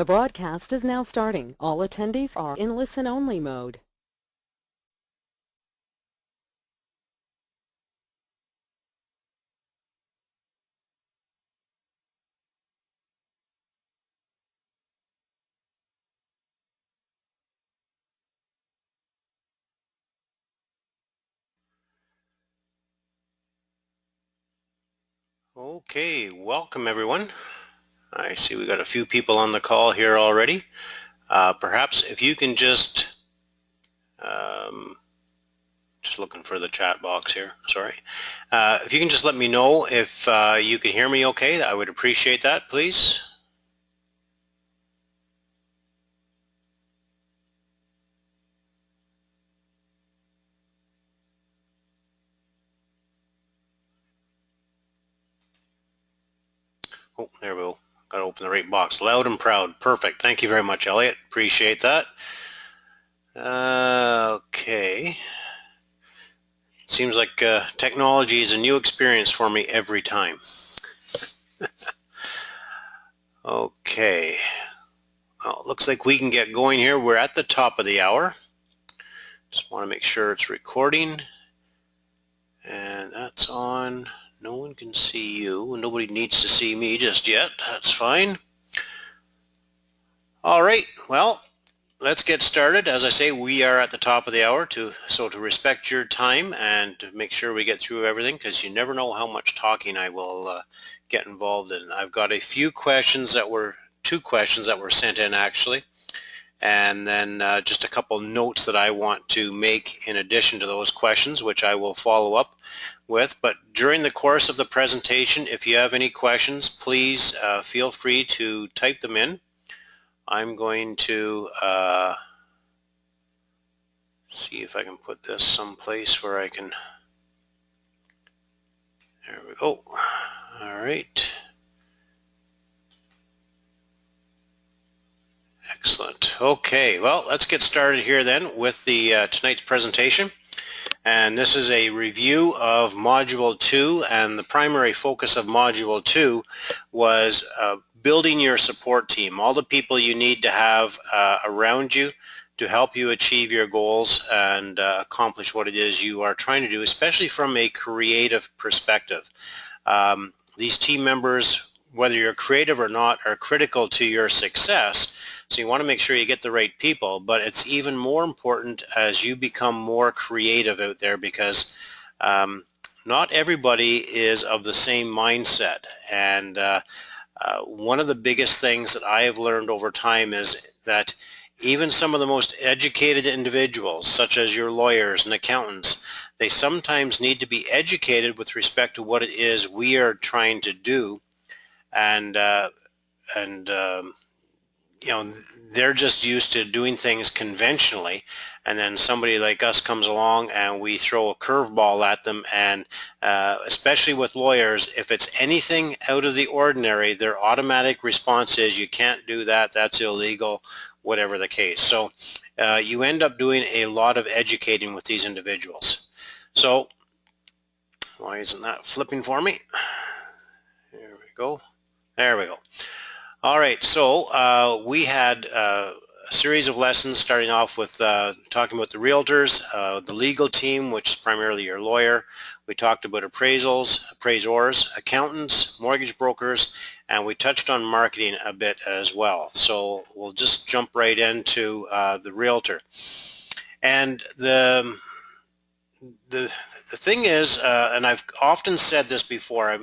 The broadcast is now starting. All attendees are in listen-only mode. Okay, welcome everyone. I see we got a few people on the call here already. Perhaps if you can just looking for the chat box here, sorry. If you can just let me know if you can hear me okay, I would appreciate that, please. Oh, there we go. Got to open the right box. Loud and proud. Perfect. Thank you very much, Elliot. Appreciate that. Okay. Seems like technology is a new experience for me every time. Okay. Well, it looks like we can get going here. We're at the top of the hour. Just want to make sure it's recording. And that's on. No one can see you. Nobody needs to see me just yet. That's fine. All right. Well, let's get started. As I say, we are at the top of the hour, so to respect your time and to make sure we get through everything, because you never know how much talking I will get involved in. I've got a few questions that were, two questions that were sent in actually, and then just a couple notes that I want to make in addition to those questions, which I will follow up with. But during the course of the presentation, if you have any questions, please feel free to type them in. I'm going to see if I can put this someplace where I can, there we go. All right. Excellent. Okay, well, let's get started here then with the tonight's presentation. And this is a review of Module 2, and the primary focus of Module 2 was building your support team, all the people you need to have around you to help you achieve your goals and accomplish what it is you are trying to do, especially from a creative perspective. These team members, whether you're creative or not, are critical to your success. So you want to make sure you get the right people, but it's even more important as you become more creative out there, because not everybody is of the same mindset. And one of the biggest things that I have learned over time is that even some of the most educated individuals, such as your lawyers and accountants, they sometimes need to be educated with respect to what it is we are trying to do, and you know, they're just used to doing things conventionally, and then somebody like us comes along and we throw a curveball at them, and especially with lawyers, if it's anything out of the ordinary, their automatic response is, you can't do that, that's illegal, whatever the case. So you end up doing a lot of educating with these individuals. So why isn't that flipping for me? There we go. There we go. All right, so we had a series of lessons starting off with talking about the realtors, the legal team, which is primarily your lawyer. We talked about appraisals, appraisors, accountants, mortgage brokers, and we touched on marketing a bit as well. So we'll just jump right into the realtor. And the thing is, and I've often said this before,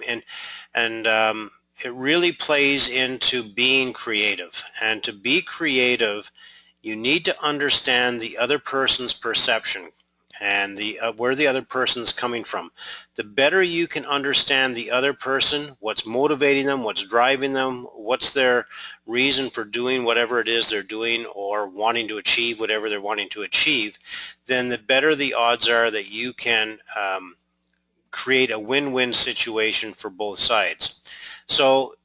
it really plays into being creative. And to be creative, you need to understand the other person's perception and where the other person's coming from. The better you can understand the other person, what's motivating them, what's driving them, what's their reason for doing whatever it is they're doing or wanting to achieve whatever they're wanting to achieve, then the better the odds are that you can create a win-win situation for both sides. So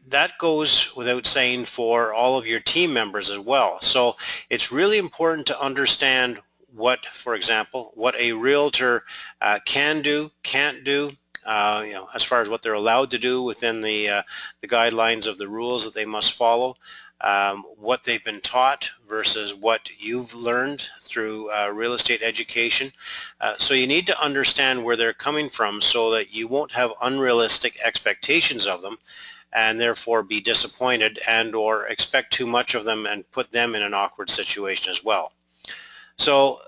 that goes without saying for all of your team members as well. So it's really important to understand what, for example, what a realtor can do, can't do, you know, as far as what they're allowed to do within the guidelines of the rules that they must follow. what they've been taught versus what you've learned through real estate education. So you need to understand where they're coming from so that you won't have unrealistic expectations of them and therefore be disappointed and or expect too much of them and put them in an awkward situation as well. So,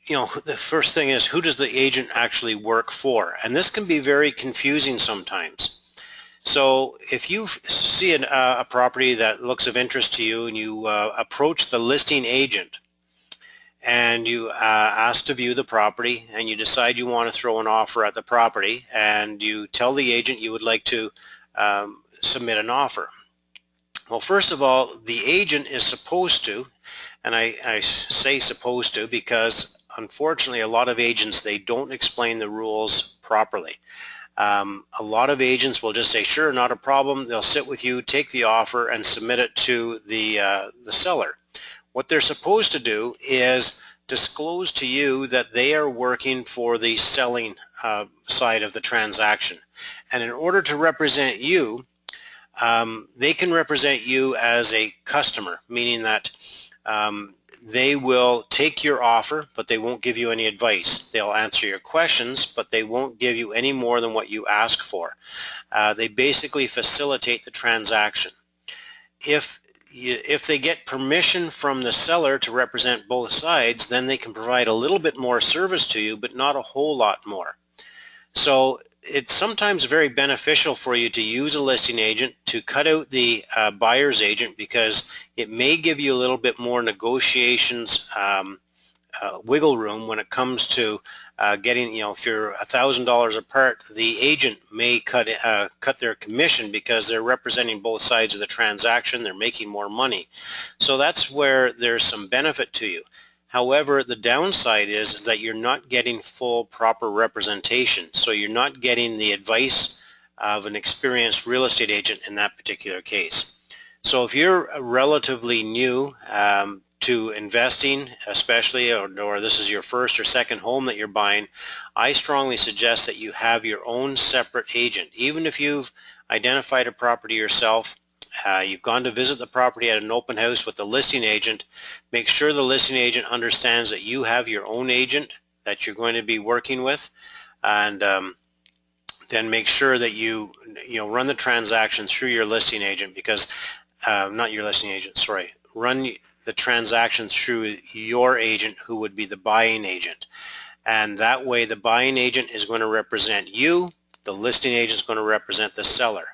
you know, the first thing is, who does the agent actually work for? And this can be very confusing sometimes. So if you see a property that looks of interest to you and you approach the listing agent and you ask to view the property and you decide you want to throw an offer at the property and you tell the agent you would like to submit an offer. Well, first of all, the agent is supposed to, and I say supposed to because unfortunately a lot of agents, they don't explain the rules properly. A lot of agents will just say, sure, not a problem. They'll sit with you, take the offer, and submit it to the seller. What they're supposed to do is disclose to you that they are working for the selling side of the transaction. And in order to represent you, they can represent you as a customer, meaning that they will take your offer, but they won't give you any advice. They'll answer your questions, but they won't give you any more than what you ask for. They basically facilitate the transaction. If they get permission from the seller to represent both sides, then they can provide a little bit more service to you, but not a whole lot more. So it's sometimes very beneficial for you to use a listing agent to cut out the buyer's agent because it may give you a little bit more negotiations wiggle room when it comes to getting, you know, if you're $1,000 apart, the agent may cut their commission because they're representing both sides of the transaction. They're making more money. So that's where there's some benefit to you. However, the downside is that you're not getting full proper representation. So you're not getting the advice of an experienced real estate agent in that particular case. So if you're relatively new to investing, especially, or this is your first or second home that you're buying, I strongly suggest that you have your own separate agent. Even if you've identified a property yourself, you've gone to visit the property at an open house with the listing agent, make sure the listing agent understands that you have your own agent that you're going to be working with, and then make sure that you run the transaction through your listing agent, because not your listing agent, sorry, run the transaction through your agent, who would be the buying agent. And that way the buying agent is going to represent you, the listing agent is going to represent the seller.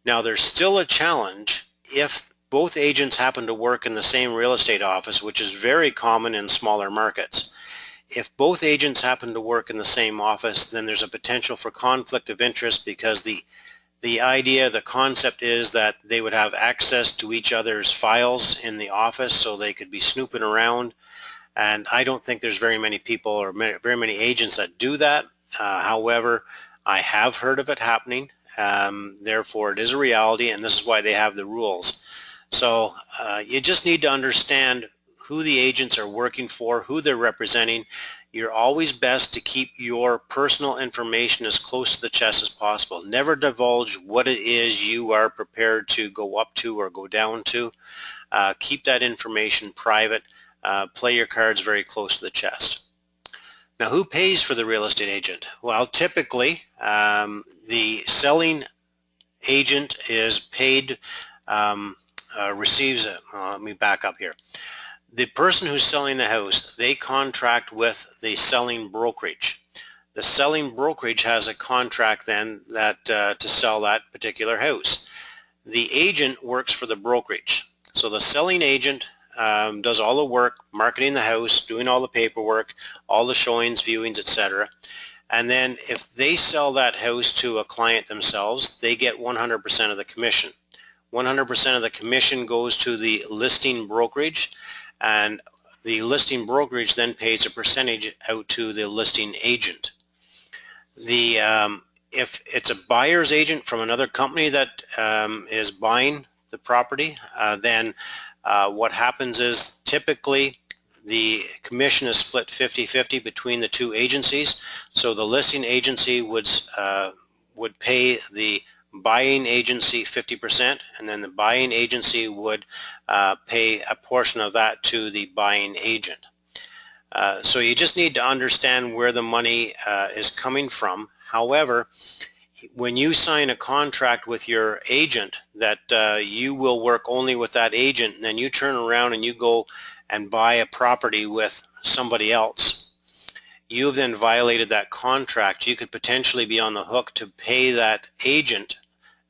Now, there's still a challenge if both agents happen to work in the same real estate office, which is very common in smaller markets. If both agents happen to work in the same office, then there's a potential for conflict of interest, because the idea, the concept is that they would have access to each other's files in the office, so they could be snooping around. And I don't think there's very many people or very many agents that do that. However, I have heard of it happening. Therefore, it is a reality, and this is why they have the rules. So you just need to understand who the agents are working for, who they're representing. You're always best to keep your personal information as close to the chest as possible. Never divulge what it is you are prepared to go up to or go down to. Keep that information private. Play your cards very close to the chest. Now, who pays for the real estate agent? Well, typically the selling agent is paid, receives, let me back up here. The person who's selling the house, they contract with the selling brokerage. The selling brokerage has a contract then that to sell that particular house. The agent works for the brokerage. So the selling agent does all the work, marketing the house, doing all the paperwork, all the showings, viewings, etc. And then if they sell that house to a client themselves, they get 100% of the commission. 100% of the commission goes to the listing brokerage, and the listing brokerage then pays a percentage out to the listing agent. If it's a buyer's agent from another company that is buying the property, then what happens is typically the commission is split 50-50 between the two agencies. So the listing agency would pay the buying agency 50%, and then the buying agency would pay a portion of that to the buying agent. So you just need to understand where the money is coming from. However, when you sign a contract with your agent that you will work only with that agent, and then you turn around and you go and buy a property with somebody else, you've then violated that contract. You could potentially be on the hook to pay that agent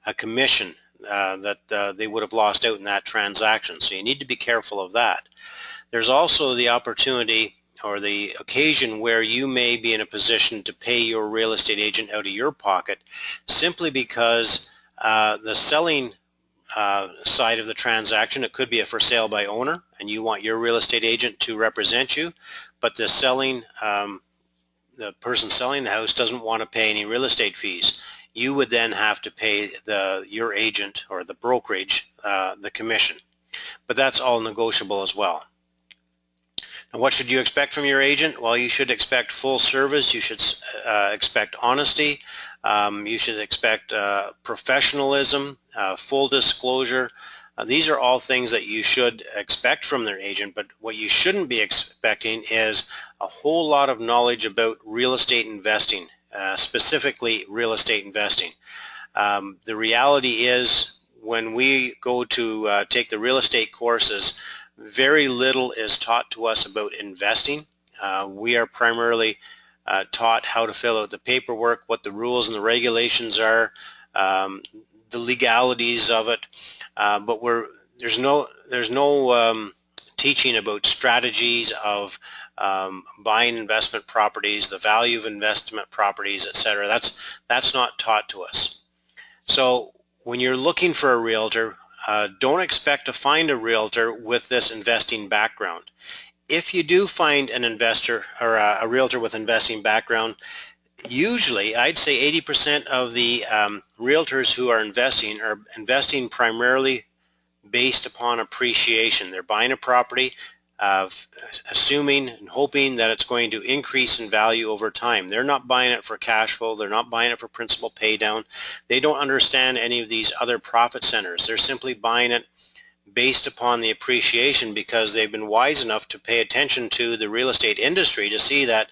a commission that they would have lost out in that transaction. So you need to be careful of that. There's also the opportunity or the occasion where you may be in a position to pay your real estate agent out of your pocket simply because the selling side of the transaction, it could be a for sale by owner and you want your real estate agent to represent you, but the person selling the house doesn't want to pay any real estate fees. You would then have to pay your agent or the brokerage the commission, but that's all negotiable as well. And what should you expect from your agent? Well, you should expect full service. You should expect honesty. You should expect professionalism, full disclosure. These are all things that you should expect from their agent, but what you shouldn't be expecting is a whole lot of knowledge about real estate investing, specifically real estate investing. The reality is when we go to take the real estate courses, very little is taught to us about investing. We are primarily taught how to fill out the paperwork, what the rules and the regulations are, the legalities of it, but there's no teaching about strategies of buying investment properties, the value of investment properties, etc. That's not taught to us. So when you're looking for a realtor, don't expect to find a realtor with this investing background. If you do find an investor or a realtor with investing background, usually I'd say 80% of the realtors who are investing primarily based upon appreciation. They're buying a property, assuming and hoping that it's going to increase in value over time. They're not buying it for cash flow. They're not buying it for principal pay down. They don't understand any of these other profit centers. They're simply buying it based upon the appreciation because they've been wise enough to pay attention to the real estate industry to see that,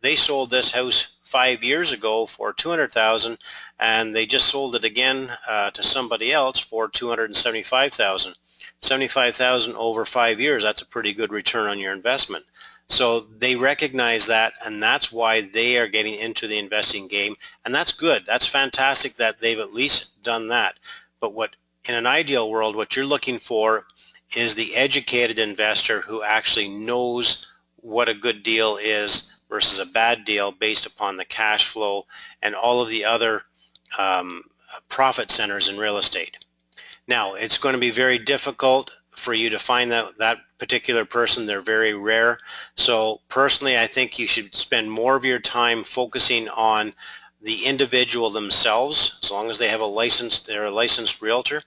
they sold this house 5 years ago for $200,000 and they just sold it again to somebody else for $275,000. $75,000 over 5 years, that's a pretty good return on your investment. So they recognize that, and that's why they are getting into the investing game, and that's good. That's fantastic that they've at least done that. But in an ideal world, what you're looking for is the educated investor who actually knows what a good deal is versus a bad deal based upon the cash flow and all of the other profit centers in real estate. Now, it's going to be very difficult for you to find that particular person. They're very rare. So personally, I think you should spend more of your time focusing on the individual themselves. As long as they have they're a licensed realtor.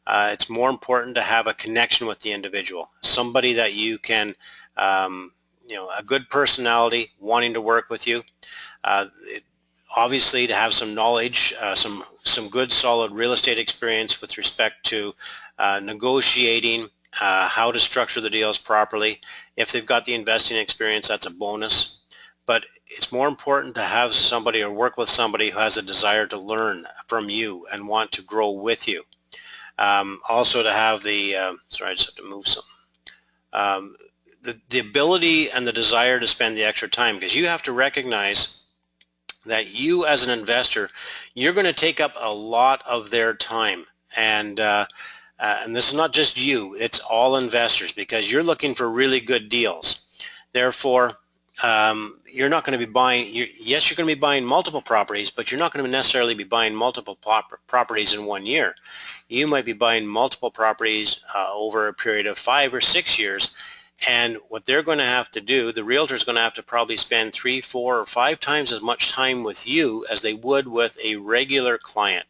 It's more important to have a connection with the individual, somebody that you can, a good personality, wanting to work with you. Obviously, to have some knowledge, some good solid real estate experience with respect to negotiating, how to structure the deals properly. If they've got the investing experience, that's a bonus. But it's more important to have somebody or work with somebody who has a desire to learn from you and want to grow with you. Also to have sorry, I just have to move something. The ability and the desire to spend the extra time, because you have to recognize that you as an investor, you're going to take up a lot of their time, and this is not just you, it's all investors, because you're looking for really good deals. Therefore, you're not going to be buying, yes, you're going to be buying multiple properties, but you're not going to necessarily be buying multiple properties in 1 year. You might be buying multiple properties over a period of 5 or 6 years. And what they're going to have to do, the realtor is going to have to probably spend 3, 4, or 5 times as much time with you as they would with a regular client.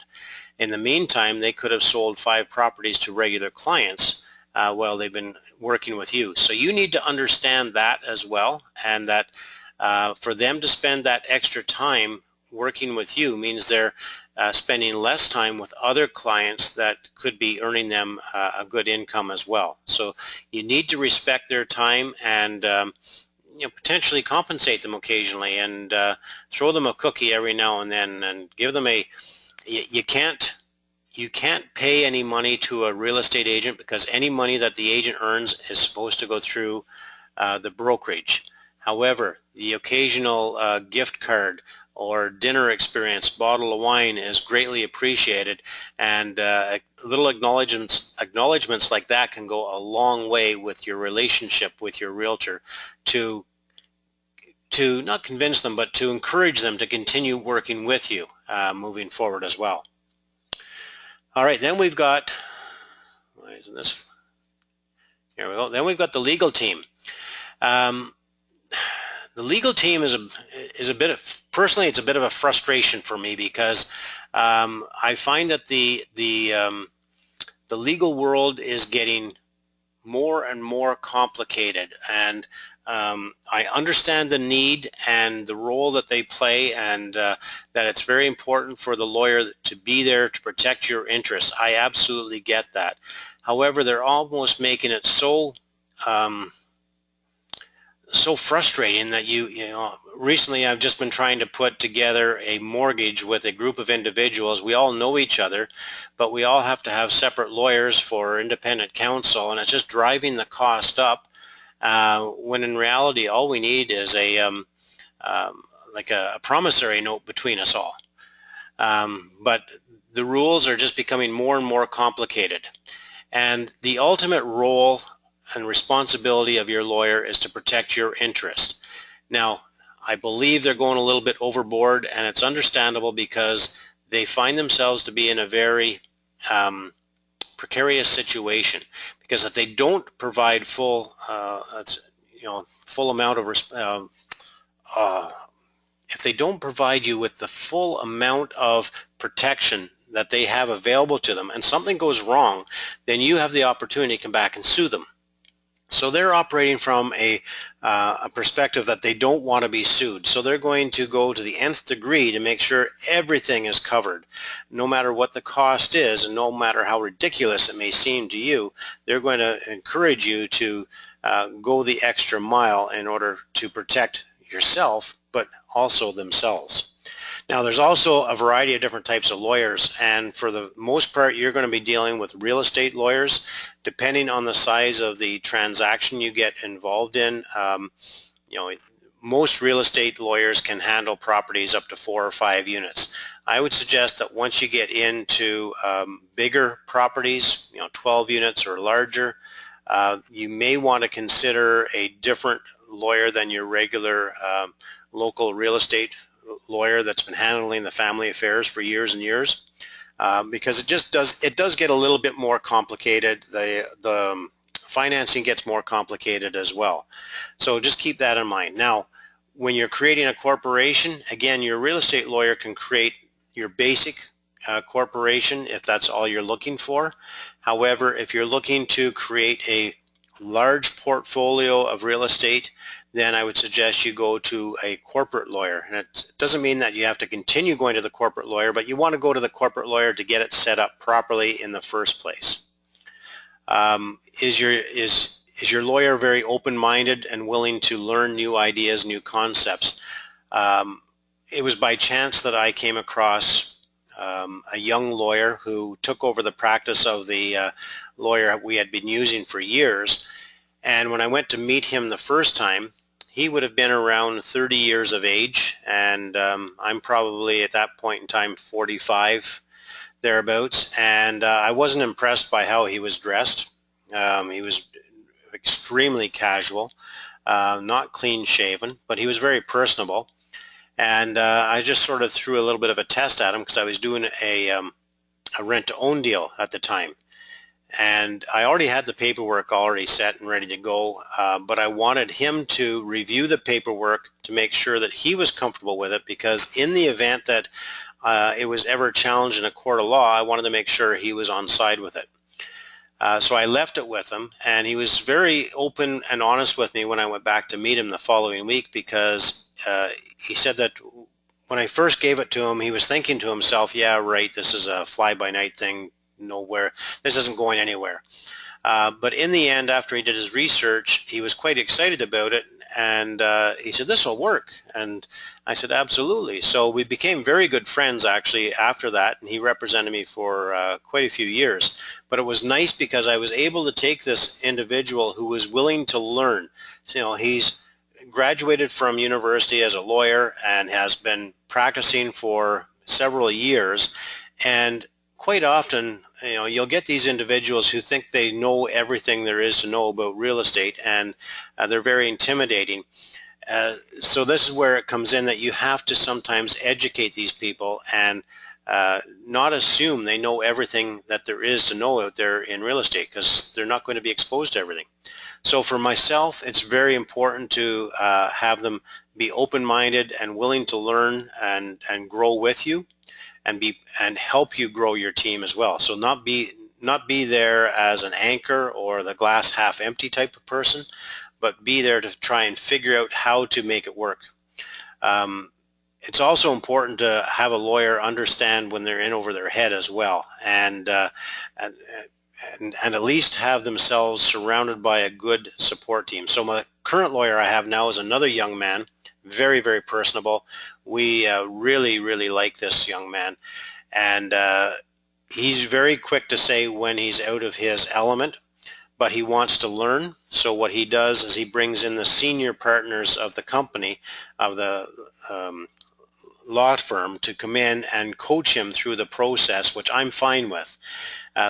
In the meantime, they could have sold 5 properties to regular clients while they've been working with you. So you need to understand that as well, and that for them to spend that extra time working with you means they're spending less time with other clients that could be earning them a good income as well. So you need to respect their time and potentially compensate them occasionally, and throw them a cookie every now and then, and give them a, you can't pay any money to a real estate agent, because any money that the agent earns is supposed to go through the brokerage. However, the occasional gift card or dinner experience, bottle of wine, is greatly appreciated, and little acknowledgments like that can go a long way with your relationship with your realtor, to not convince them, but to encourage them to continue working with you moving forward as well. All right, then we've got, why isn't this, here we go, then we've got the legal team. The legal team is a bit of, personally, it's a bit of a frustration for me, because I find that the legal world is getting more and more complicated, and I understand the need and the role that they play, and that it's very important for the lawyer to be there to protect your interests. I absolutely get that. However, they're almost making it so frustrating that you know, recently I've just been trying to put together a mortgage with a group of individuals. We all know each other, but we all have to have separate lawyers for independent counsel, and it's just driving the cost up, when in reality all we need is a like a promissory note between us all. But the rules are just becoming more and more complicated, and the ultimate role and responsibility of your lawyer is to protect your interest. Now, I believe they're going a little bit overboard, and it's understandable, because they find themselves to be in a very precarious situation, because if they don't provide full amount of if they don't provide you with the full amount of protection that they have available to them, and something goes wrong, then you have the opportunity to come back and sue them. So they're operating from a perspective that they don't want to be sued. So they're going to go to the nth degree to make sure everything is covered, no matter what the cost is, and no matter how ridiculous it may seem to you. They're going to encourage you to go the extra mile in order to protect yourself, but also themselves. Now, there's also a variety of different types of lawyers, and for the most part you're going to be dealing with real estate lawyers. Depending on the size of the transaction you get involved in, most real estate lawyers can handle properties up to 4 or 5 units. I would suggest that once you get into bigger properties, 12 units or larger, you may want to consider a different lawyer than your regular local real estate lawyer that's been handling the family affairs for years and years, because it does get a little bit more complicated. The financing gets more complicated as well. So just keep that in mind. Now, when you're creating a corporation, again, your real estate lawyer can create your basic corporation if that's all you're looking for. However, if you're looking to create a large portfolio of real estate, then I would suggest you go to a corporate lawyer. And it doesn't mean that you have to continue going to the corporate lawyer, but you want to go to the corporate lawyer to get it set up properly in the first place. Is your lawyer very open-minded and willing to learn new ideas, new concepts? It was by chance that I came across a young lawyer who took over the practice of the lawyer we had been using for years. And when I went to meet him the first time, he would have been around 30 years of age, and I'm probably at that point in time 45, thereabouts, and I wasn't impressed by how he was dressed. He was extremely casual, not clean shaven, but he was very personable, and I just sort of threw a little bit of a test at him, because I was doing a rent-to-own deal at the time. And I already had the paperwork already set and ready to go, but I wanted him to review the paperwork to make sure that he was comfortable with it, because in the event that it was ever challenged in a court of law, I wanted to make sure he was on side with it. So I left it with him, and he was very open and honest with me when I went back to meet him the following week, because he said that when I first gave it to him, he was thinking to himself, yeah, right, this is a fly-by-night thing, nowhere, this isn't going anywhere. But in the end, after he did his research, he was quite excited about it, and he said, this will work. And I said, absolutely. So we became very good friends, actually, after that, and he represented me for quite a few years. But it was nice because I was able to take this individual who was willing to learn. So, you know, he's graduated from university as a lawyer and has been practicing for several years, and quite often, you know, you'll get these individuals who think they know everything there is to know about real estate, and they're very intimidating. So this is where it comes in that you have to sometimes educate these people and not assume they know everything that there is to know out there in real estate, because they're not going to be exposed to everything. So for myself, it's very important to have them be open-minded and willing to learn and grow with you, and help you grow your team as well. So not be there as an anchor or the glass half empty type of person, but be there to try and figure out how to make it work. It's also important to have a lawyer understand when they're in over their head as well, and at least have themselves surrounded by a good support team. So my current lawyer I have now is another young man, very, very personable. We really like this young man, and he's very quick to say when he's out of his element, but he wants to learn. So what he does is he brings in the senior partners of the company, of the law firm, to come in and coach him through the process, which I'm fine with.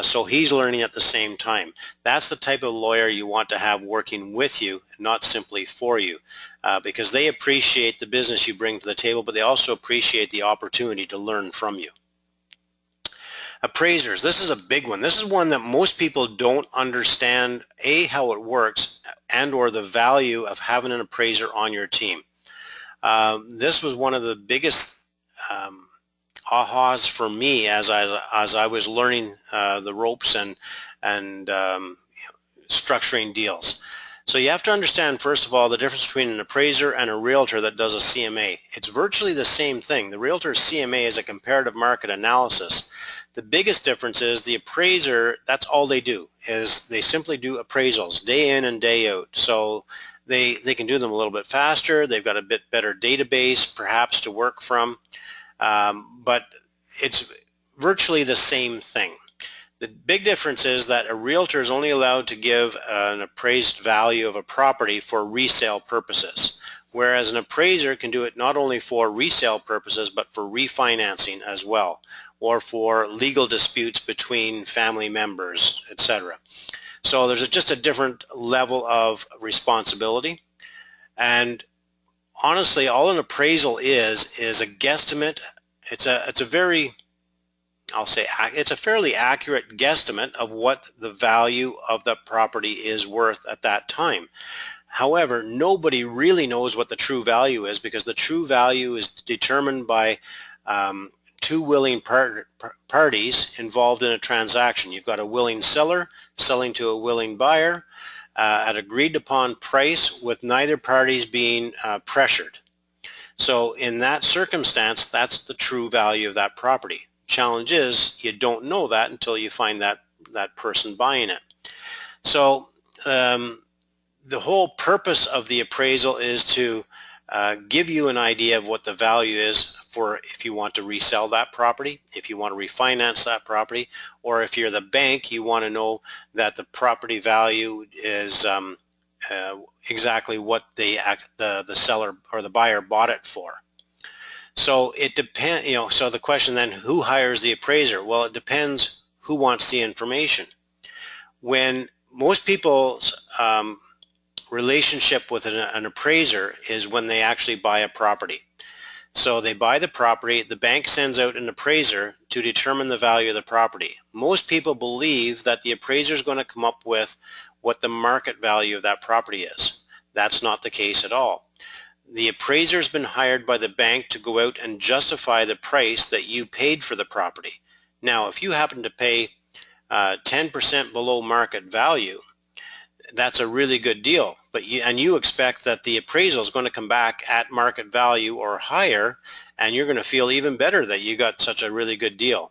So he's learning at the same time. That's the type of lawyer you want to have working with you, not simply for you, because they appreciate the business you bring to the table, but they also appreciate the opportunity to learn from you. Appraisers, this is a big one. This is one that most people don't understand, A, how it works, and or the value of having an appraiser on your team. This was one of the biggest ahas for me as I was learning the ropes and structuring deals. So you have to understand, first of all, the difference between an appraiser and a realtor that does a CMA. It's virtually the same thing. The realtor's CMA is a comparative market analysis. The biggest difference is the appraiser, that's all they do, is they simply do appraisals day in and day out. So they can do them a little bit faster. They've got a bit better database perhaps to work from, but it's virtually the same thing. The big difference is that a realtor is only allowed to give an appraised value of a property for resale purposes, whereas an appraiser can do it not only for resale purposes but for refinancing as well, or for legal disputes between family members, etc. So there's just a different level of responsibility, and honestly all an appraisal is a guesstimate. It's a very, I'll say, it's a fairly accurate guesstimate of what the value of the property is worth at that time. However, nobody really knows what the true value is, because the true value is determined by two willing parties involved in a transaction. You've got a willing seller selling to a willing buyer at agreed upon price, with neither parties being pressured. So in that circumstance, that's the true value of that property. Challenge is you don't know that until you find that person buying it. So the whole purpose of the appraisal is to give you an idea of what the value is for if you want to resell that property, if you want to refinance that property, or if you're the bank, you want to know that the property value is exactly what the seller or the buyer bought it for. So it depends, you know, so the question then, who hires the appraiser? Well, it depends who wants the information. When most people's relationship with an appraiser is when they actually buy a property. So they buy the property, the bank sends out an appraiser to determine the value of the property. Most people believe that the appraiser is going to come up with what the market value of that property is. That's not the case at all. The appraiser has been hired by the bank to go out and justify the price that you paid for the property. Now, if you happen to pay 10% below market value, that's a really good deal, but you expect that the appraisal is going to come back at market value or higher, and you're going to feel even better that you got such a really good deal.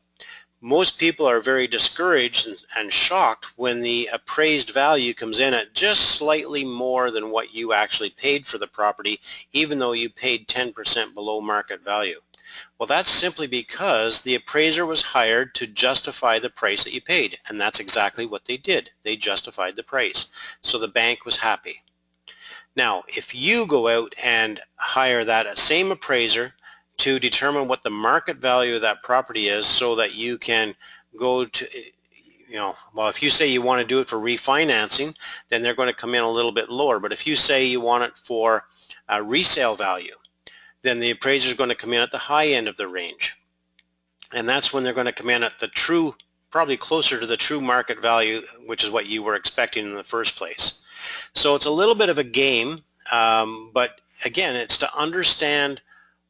Most people are very discouraged and shocked when the appraised value comes in at just slightly more than what you actually paid for the property, even though you paid 10% below market value. Well, that's simply because the appraiser was hired to justify the price that you paid, and that's exactly what they did. They justified the price, so the bank was happy. Now, if you go out and hire that same appraiser to determine what the market value of that property is, so that you can go to, well, if you say you want to do it for refinancing, then they're going to come in a little bit lower. But if you say you want it for resale value, then the appraiser is going to come in at the high end of the range. And that's when they're going to come in at the true, probably closer to the true market value, which is what you were expecting in the first place. So it's a little bit of a game, but again, it's to understand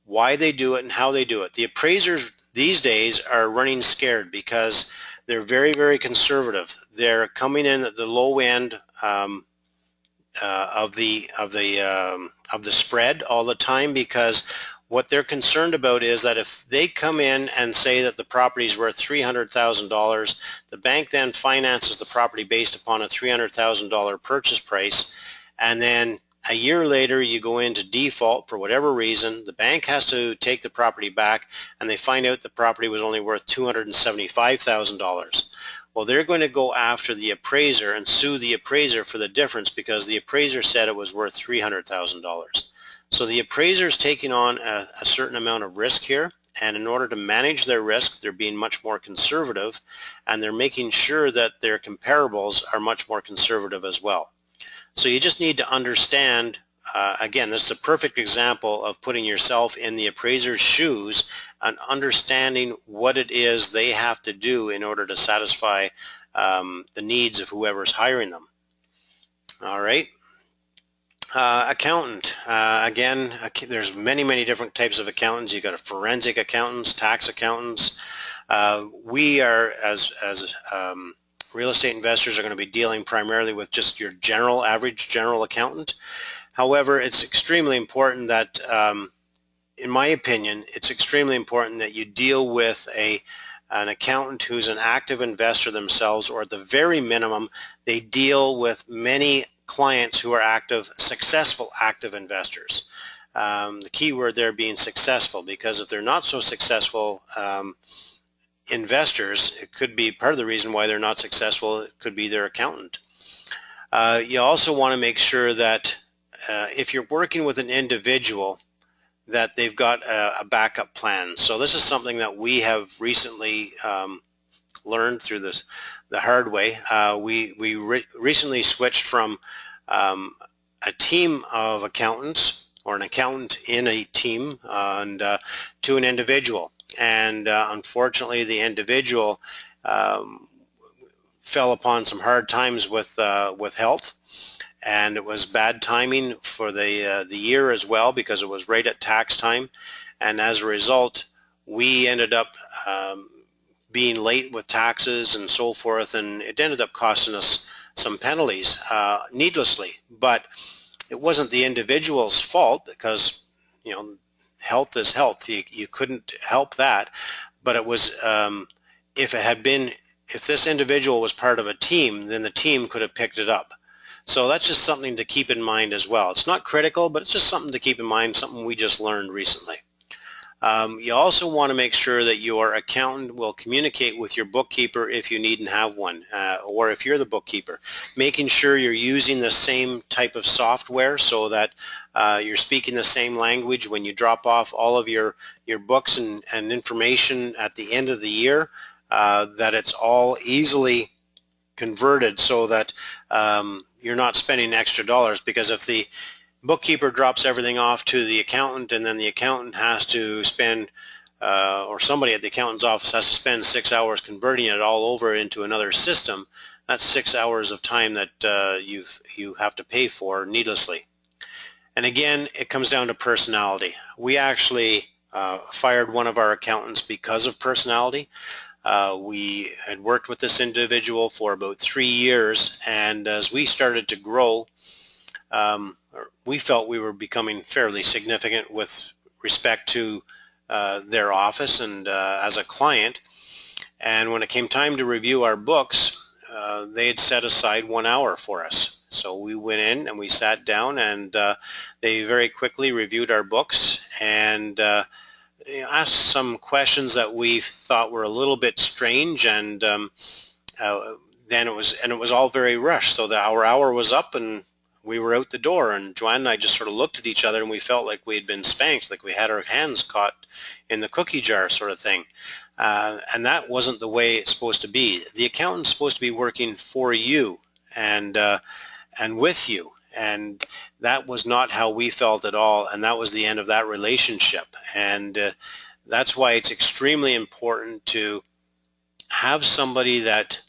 why they do it and how they do it. The appraisers these days are running scared because they're very, very conservative. They're coming in at the low end of the spread all the time, because what they're concerned about is that if they come in and say that the property is worth $300,000, the bank then finances the property based upon a $300,000 purchase price, and then a year later you go into default for whatever reason, the bank has to take the property back, and they find out the property was only worth $275,000. Well, they're going to go after the appraiser and sue the appraiser for the difference, because the appraiser said it was worth $300,000. So the appraiser is taking on a certain amount of risk here, and in order to manage their risk, they're being much more conservative, and they're making sure that their comparables are much more conservative as well. So you just need to understand, again, this is a perfect example of putting yourself in the appraiser's shoes and understanding what it is they have to do in order to satisfy the needs of whoever's hiring them. All right. Accountant. Again, there's many different types of accountants. You've got a forensic accountants, tax accountants. We are, as real estate investors, are going to be dealing primarily with just your average general accountant. However, it's extremely important that, in my opinion, it's extremely important that you deal with an accountant who's an active investor themselves, or at the very minimum, they deal with many clients who are successful active investors. The key word there being successful, because if they're not so successful investors, it could be part of the reason why they're not successful. It could be their accountant. You also want to make sure that if you're working with an individual, that they've got a backup plan. So this is something that we have recently learned through the hard way. We recently switched from a team of accountants, or an accountant in a team, and to an individual. And unfortunately, the individual fell upon some hard times with health, and it was bad timing for the year as well, because it was right at tax time, and as a result, we ended up being late with taxes and so forth, and it ended up costing us some penalties needlessly. But it wasn't the individual's fault, because health is health. You couldn't help that. But it was, if this individual was part of a team, then the team could have picked it up. So that's just something to keep in mind as well. It's not critical, but it's just something to keep in mind, something we just learned recently. You also want to make sure that your accountant will communicate with your bookkeeper if you need and have one, or if you're the bookkeeper, making sure you're using the same type of software, so that you're speaking the same language when you drop off all of your books and information at the end of the year, that it's all easily converted, so that you're not spending extra dollars. Because if the bookkeeper drops everything off to the accountant, and then the accountant has to spend, or somebody at the accountant's office has to spend 6 hours converting it all over into another system, that's 6 hours of time that you have to pay for needlessly. And again, it comes down to personality. We actually fired one of our accountants because of personality. We had worked with this individual for about 3 years, and as we started to grow, we felt we were becoming fairly significant with respect to their office and as a client. And when it came time to review our books, they had set aside 1 hour for us. So we went in and we sat down, and they very quickly reviewed our books and asked some questions that we thought were a little bit strange, and then it was all very rushed. So our hour was up and we were out the door, and Joanne and I just sort of looked at each other and we felt like we had been spanked, like we had our hands caught in the cookie jar sort of thing. And that wasn't the way it's supposed to be. The accountant's supposed to be working for you and with you, and that was not how we felt at all, and that was the end of that relationship. And that's why it's extremely important to have somebody that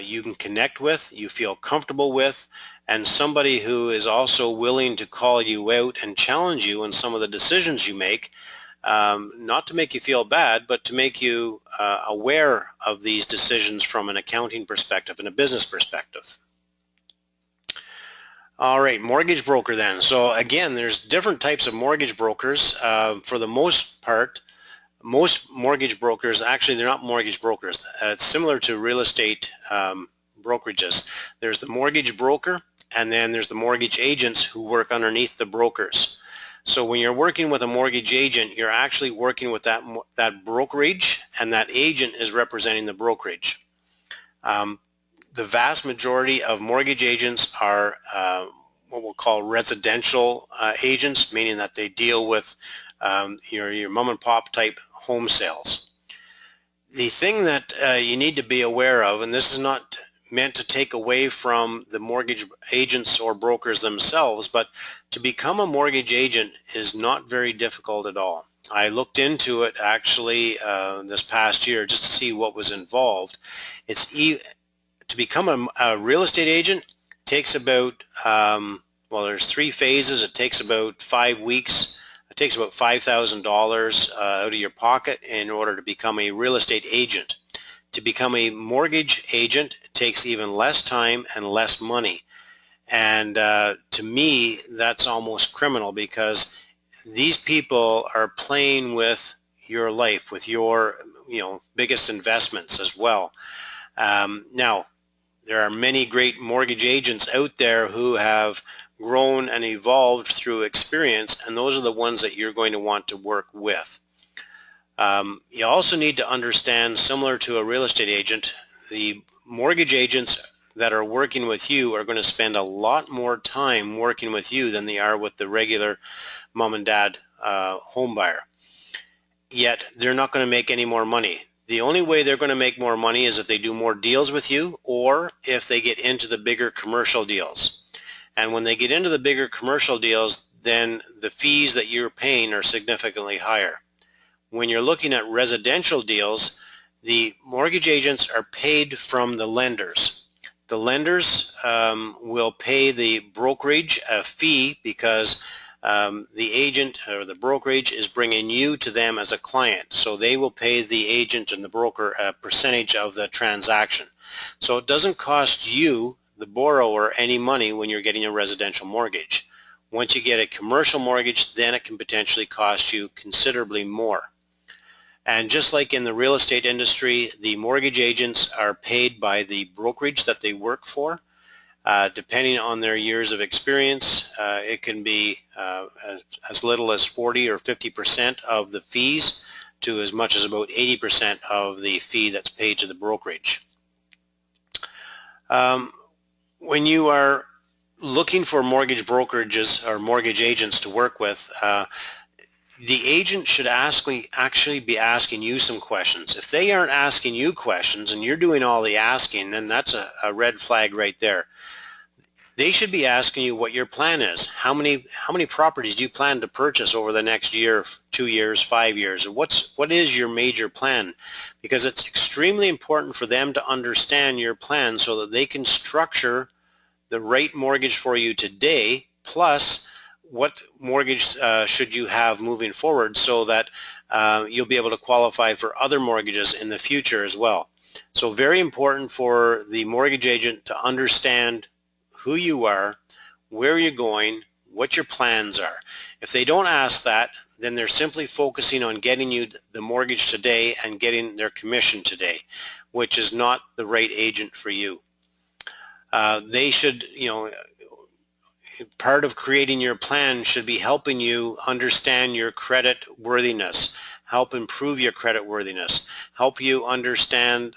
you can connect with, you feel comfortable with, and somebody who is also willing to call you out and challenge you in some of the decisions you make, not to make you feel bad, but to make you aware of these decisions from an accounting perspective and a business perspective. All right, mortgage broker then. So again, there's different types of mortgage brokers. For the most part, most mortgage brokers, actually they're not mortgage brokers. It's similar to real estate brokerages. There's the mortgage broker, and then there's the mortgage agents who work underneath the brokers. So when you're working with a mortgage agent, you're actually working with that brokerage, and that agent is representing the brokerage. The vast majority of mortgage agents are what we'll call residential agents, meaning that they deal with your mom and pop type home sales. The thing that you need to be aware of, and this is not meant to take away from the mortgage agents or brokers themselves, but to become a mortgage agent is not very difficult at all. I looked into it actually this past year just to see what was involved. To become a real estate agent takes about, well, there's 3 phases. It takes about 5 weeks. It takes about $5,000 out of your pocket in order to become a real estate agent. To become a mortgage agent, it takes even less time and less money. And to me, that's almost criminal, because these people are playing with your life, with your biggest investments as well. Now, there are many great mortgage agents out there who have grown and evolved through experience, and those are the ones that you're going to want to work with. You also need to understand, similar to a real estate agent, the mortgage agents that are working with you are going to spend a lot more time working with you than they are with the regular mom and dad home buyer. Yet they're not going to make any more money. The only way they're going to make more money is if they do more deals with you, or if they get into the bigger commercial deals. And when they get into the bigger commercial deals, then the fees that you're paying are significantly higher. When you're looking at residential deals, the mortgage agents are paid from the lenders. The lenders will pay the brokerage a fee because the agent or the brokerage is bringing you to them as a client. So they will pay the agent and the broker a percentage of the transaction. So it doesn't cost you, the borrower, any money when you're getting a residential mortgage. Once you get a commercial mortgage, then it can potentially cost you considerably more. And just like in the real estate industry, the mortgage agents are paid by the brokerage that they work for. Depending on their years of experience, it can be as little as 40 or 50% of the fees to as much as about 80% of the fee that's paid to the brokerage. When you are looking for mortgage brokerages or mortgage agents to work with, the agent should actually be asking you some questions. If they aren't asking you questions and you're doing all the asking, then that's a red flag right there. They should be asking you what your plan is. How many properties do you plan to purchase over the next year, 2 years, 5 years? What is your major plan? Because it's extremely important for them to understand your plan so that they can structure the right mortgage for you today, plus what mortgage should you have moving forward, so that you'll be able to qualify for other mortgages in the future as well. So very important for the mortgage agent to understand who you are, where are you going, what your plans are. If they don't ask that, then they're simply focusing on getting you the mortgage today and getting their commission today, which is not the right agent for you. They should, part of creating your plan should be helping you understand your credit worthiness, help improve your credit worthiness, help you understand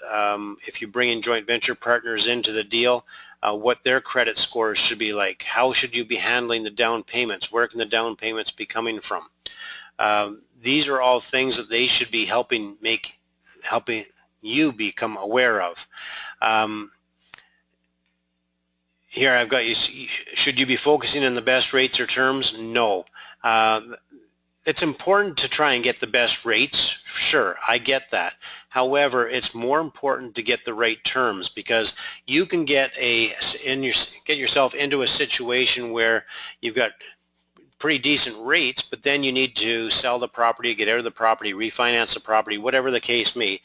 if you bring in joint venture partners into the deal, what their credit scores should be like, how should you be handling the down payments, where can the down payments be coming from. These are all things that they should be helping you become aware of. Here I've got you, should you be focusing on the best rates or terms? No. It's important to try and get the best rates, sure, I get that. However, it's more important to get the right terms, because you can get yourself into a situation where you've got pretty decent rates, but then you need to sell the property, get out of the property, refinance the property, whatever the case may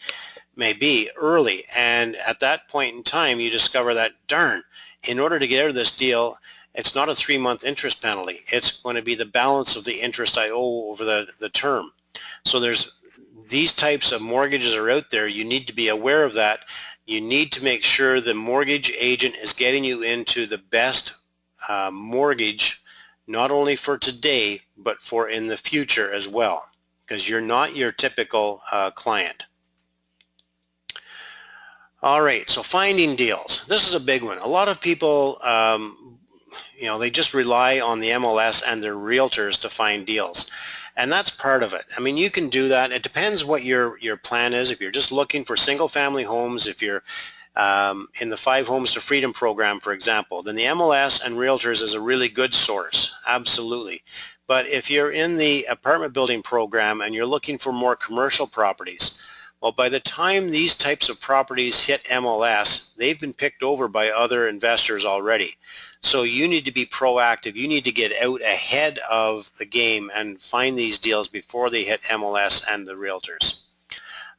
be early. And at that point in time, you discover that, darn, in order to get out of this deal, it's not a 3-month interest penalty. It's going to be the balance of the interest I owe over the term. So there's these types of mortgages are out there. You need to be aware of that. You need to make sure the mortgage agent is getting you into the best mortgage, not only for today, but for in the future as well, because you're not your typical client. All right, so finding deals. This is a big one. A lot of people, they just rely on the MLS and their realtors to find deals. And that's part of it. I mean, you can do that. It depends what your plan is. If you're just looking for single-family homes, if you're in the 5 Homes to Freedom program, for example, then the MLS and realtors is a really good source, absolutely. But if you're in the apartment building program and you're looking for more commercial properties, well, by the time these types of properties hit MLS, they've been picked over by other investors already. So you need to be proactive. You need to get out ahead of the game and find these deals before they hit MLS and the realtors.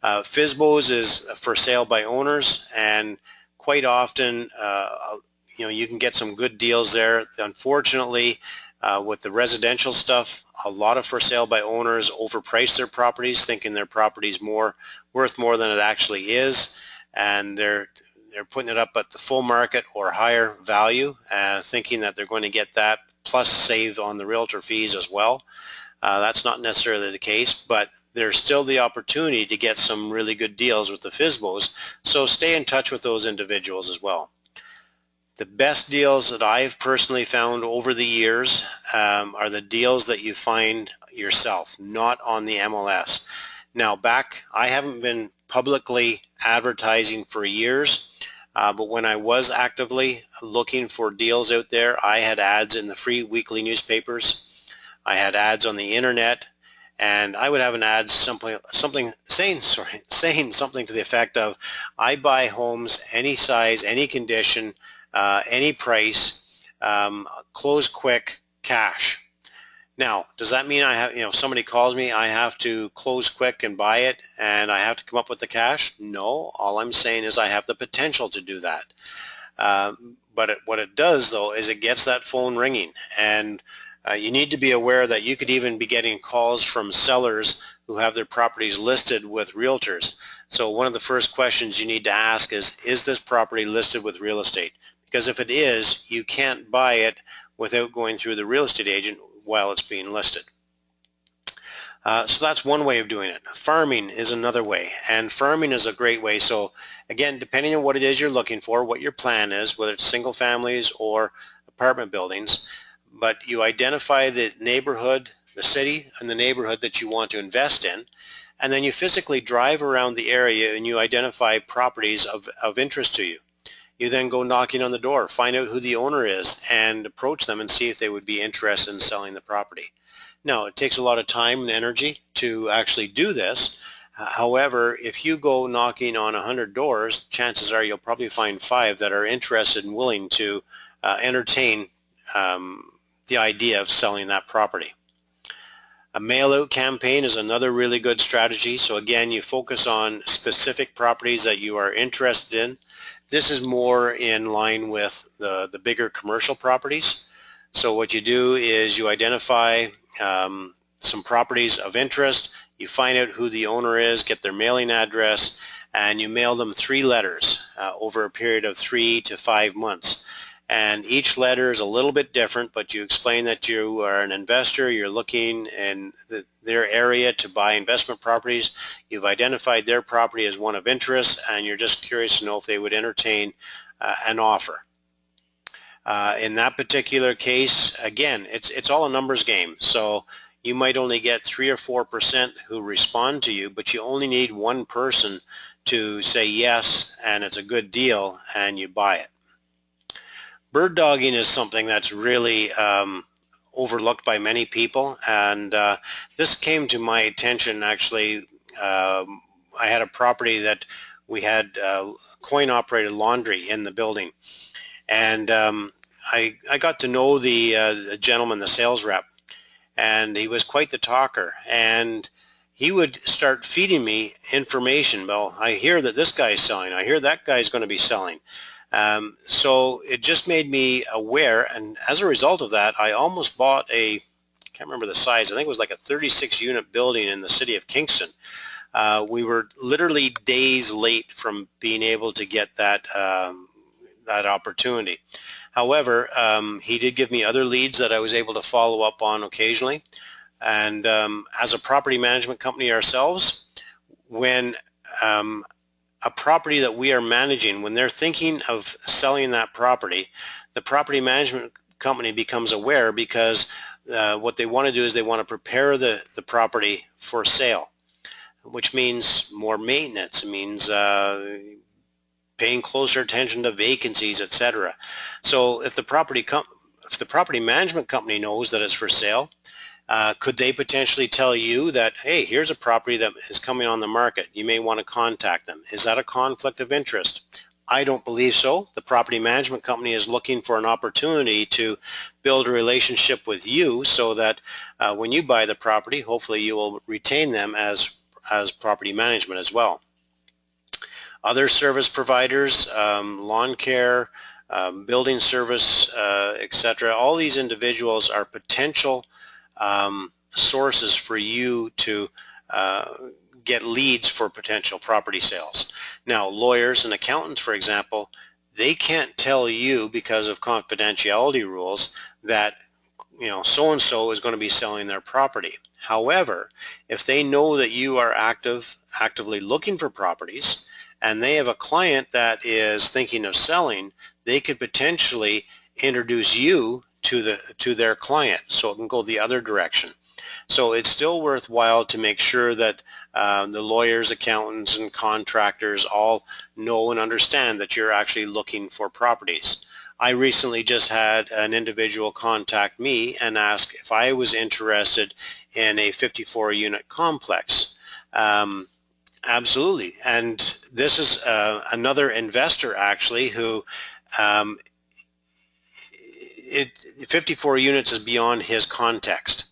FSBOs is for sale by owners, and quite often you can get some good deals there. Unfortunately, with the residential stuff, a lot of for sale by owners overprice their properties, thinking their property's worth more than it actually is, and they're putting it up at the full market or higher value, thinking that they're going to get that plus save on the realtor fees as well. That's not necessarily the case, but there's still the opportunity to get some really good deals with the FSBOs, so stay in touch with those individuals as well. The best deals that I've personally found over the years are the deals that you find yourself, not on the MLS. Now, I haven't been publicly advertising for years, but when I was actively looking for deals out there, I had ads in the free weekly newspapers. I had ads on the internet, and I would have an ad saying something to the effect of, I buy homes any size, any condition, any price, close quick, cash. Now, does that mean if somebody calls me, I have to close quick and buy it and I have to come up with the cash? No, all I'm saying is I have the potential to do that. But what it does, though, is it gets that phone ringing, and you need to be aware that you could even be getting calls from sellers who have their properties listed with realtors. So one of the first questions you need to ask is this property listed with real estate? Because if it is, you can't buy it without going through the real estate agent while it's being listed. So that's one way of doing it. Farming is another way, and farming is a great way. So again, depending on what it is you're looking for, what your plan is, whether it's single families or apartment buildings, but you identify the neighborhood, the city and the neighborhood that you want to invest in, and then you physically drive around the area and you identify properties of interest to you. You then go knocking on the door, find out who the owner is, and approach them and see if they would be interested in selling the property. Now, it takes a lot of time and energy to actually do this. However, if you go knocking on 100 doors, chances are you'll probably find 5 that are interested and willing to entertain the idea of selling that property. A mail-out campaign is another really good strategy. So again, you focus on specific properties that you are interested in. This is more in line with the bigger commercial properties. So what you do is you identify some properties of interest, you find out who the owner is, get their mailing address, and you mail them 3 letters over a period of 3 to 5 months. And each letter is a little bit different, but you explain that you are an investor, you're looking in their area to buy investment properties, you've identified their property as one of interest, and you're just curious to know if they would entertain an offer. In that particular case, again, it's all a numbers game. So you might only get 3 or 4% who respond to you, but you only need one person to say yes and it's a good deal and you buy it. Bird dogging is something that's really overlooked by many people, and this came to my attention actually. I had a property that we had coin-operated laundry in the building, and I got to know the gentleman, the sales rep, and he was quite the talker, and he would start feeding me information. Well, I hear that this guy's selling, I hear that guy's going to be selling. So it just made me aware, and as a result of that, I almost bought I can't remember the size, I think it was like a 36 unit building in the city of Kingston. We were literally days late from being able to get that opportunity. However, he did give me other leads that I was able to follow up on occasionally. And as a property management company ourselves, when a property that we are managing, when they're thinking of selling that property, the property management company becomes aware, because what they want to do is they want to prepare the property for sale, which means more maintenance. It means paying closer attention to vacancies, etc. So if the property management company knows that it's for sale, could they potentially tell you that, hey, here's a property that is coming on the market, you may want to contact them? Is that a conflict of interest? I don't believe so. The property management company is looking for an opportunity to build a relationship with you, so that when you buy the property, hopefully you will retain them as property management as well. Other service providers, lawn care, building service, etc., all these individuals are potential sources for you to get leads for potential property sales. Now, lawyers and accountants, for example, they can't tell you, because of confidentiality rules, that so-and-so is going to be selling their property. However, if they know that you are actively looking for properties, and they have a client that is thinking of selling, they could potentially introduce you to their client, so it can go the other direction. So it's still worthwhile to make sure that the lawyers, accountants, and contractors all know and understand that you're actually looking for properties. I recently just had an individual contact me and ask if I was interested in a 54-unit complex. Absolutely. And this is another investor actually who 54 units is beyond his context,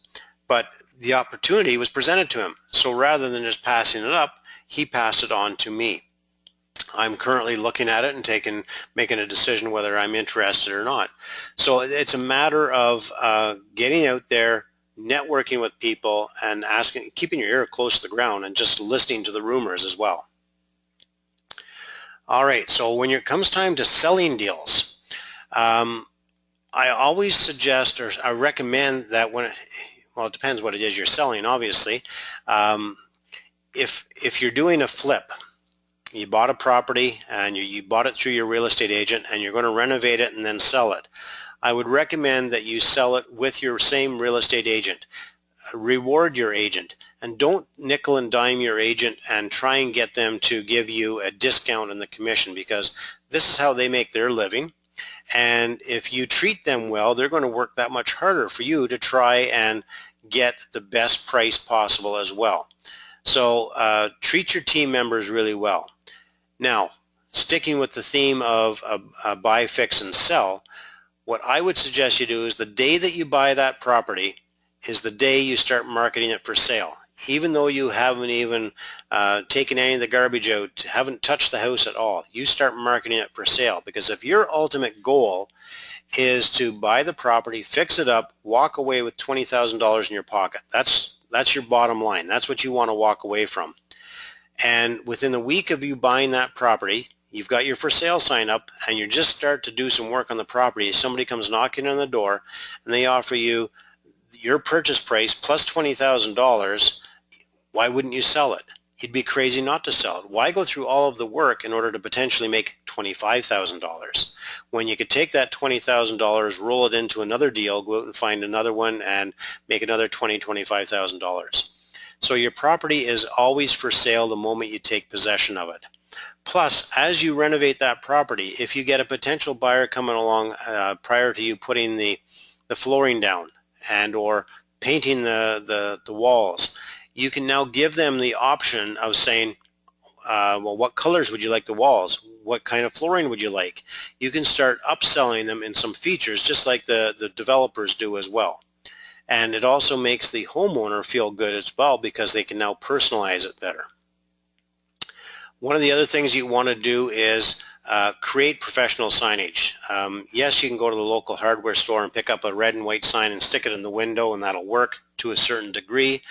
but the opportunity was presented to him. So rather than just passing it up, he passed it on to me. I'm currently looking at it and making a decision whether I'm interested or not. So it's a matter of getting out there, networking with people, and keeping your ear close to the ground and just listening to the rumors as well. All right, so when it comes time to selling deals, I always suggest, or I recommend that well, it depends what it is you're selling, obviously. If you're doing a flip, you bought a property and you bought it through your real estate agent and you're going to renovate it and then sell it, I would recommend that you sell it with your same real estate agent. Reward your agent, and don't nickel and dime your agent and try and get them to give you a discount in the commission, because this is how they make their living. And if you treat them well, they're going to work that much harder for you to try and get the best price possible as well. So treat your team members really well. Now, sticking with the theme of buy, fix, and sell, what I would suggest you do is the day that you buy that property is the day you start marketing it for sale. Even though you haven't even taken any of the garbage out, haven't touched the house at all, you start marketing it for sale. Because if your ultimate goal is to buy the property, fix it up, walk away with $20,000 in your pocket. That's your bottom line. That's what you want to walk away from. And within a week of you buying that property, you've got your for sale sign up and you just start to do some work on the property. Somebody comes knocking on the door and they offer you your purchase price plus $20,000. Why wouldn't you sell it? You'd be crazy not to sell it. Why go through all of the work in order to potentially make $25,000 when you could take that $20,000, roll it into another deal, go out and find another one and make another $25,000. So your property is always for sale the moment you take possession of it. Plus, as you renovate that property, if you get a potential buyer coming along prior to you putting the flooring down and or painting the walls, you can now give them the option of saying, well, what colors would you like the walls? What kind of flooring would you like? You can start upselling them in some features just like the developers do as well. And it also makes the homeowner feel good as well because they can now personalize it better. One of the other things you want to do is create professional signage. Yes, you can go to the local hardware store and pick up a red and white sign and stick it in the window and that'll work to a certain degree,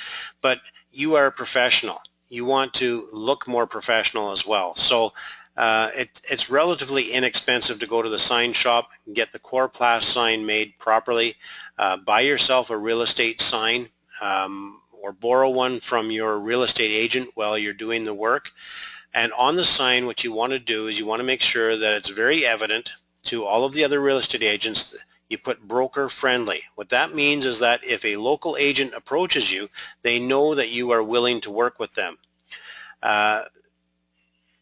but you are a professional. You want to look more professional as well. So it's relatively inexpensive to go to the sign shop and get the Coroplast sign made properly. Buy yourself a real estate sign or borrow one from your real estate agent while you're doing the work. And on the sign, what you want to do is you want to make sure that it's very evident to all of the other real estate agents that you put broker friendly. What that means is that if a local agent approaches you, they know that you are willing to work with them.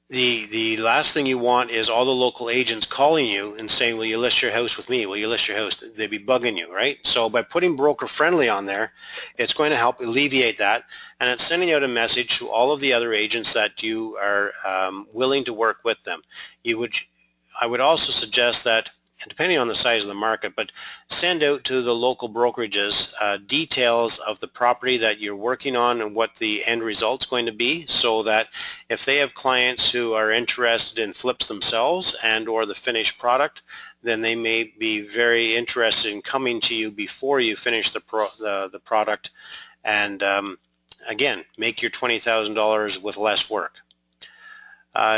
The last thing you want is all the local agents calling you and saying, will you list your house with me? Will you list your house? They'd be bugging you, right? So by putting broker friendly on there, it's going to help alleviate that, and it's sending out a message to all of the other agents that you are willing to work with them. I would also suggest that, depending on the size of the market, but send out to the local brokerages details of the property that you're working on and what the end result's going to be, so that if they have clients who are interested in flips themselves and or the finished product, then they may be very interested in coming to you before you finish the product and again, make your $20,000 with less work.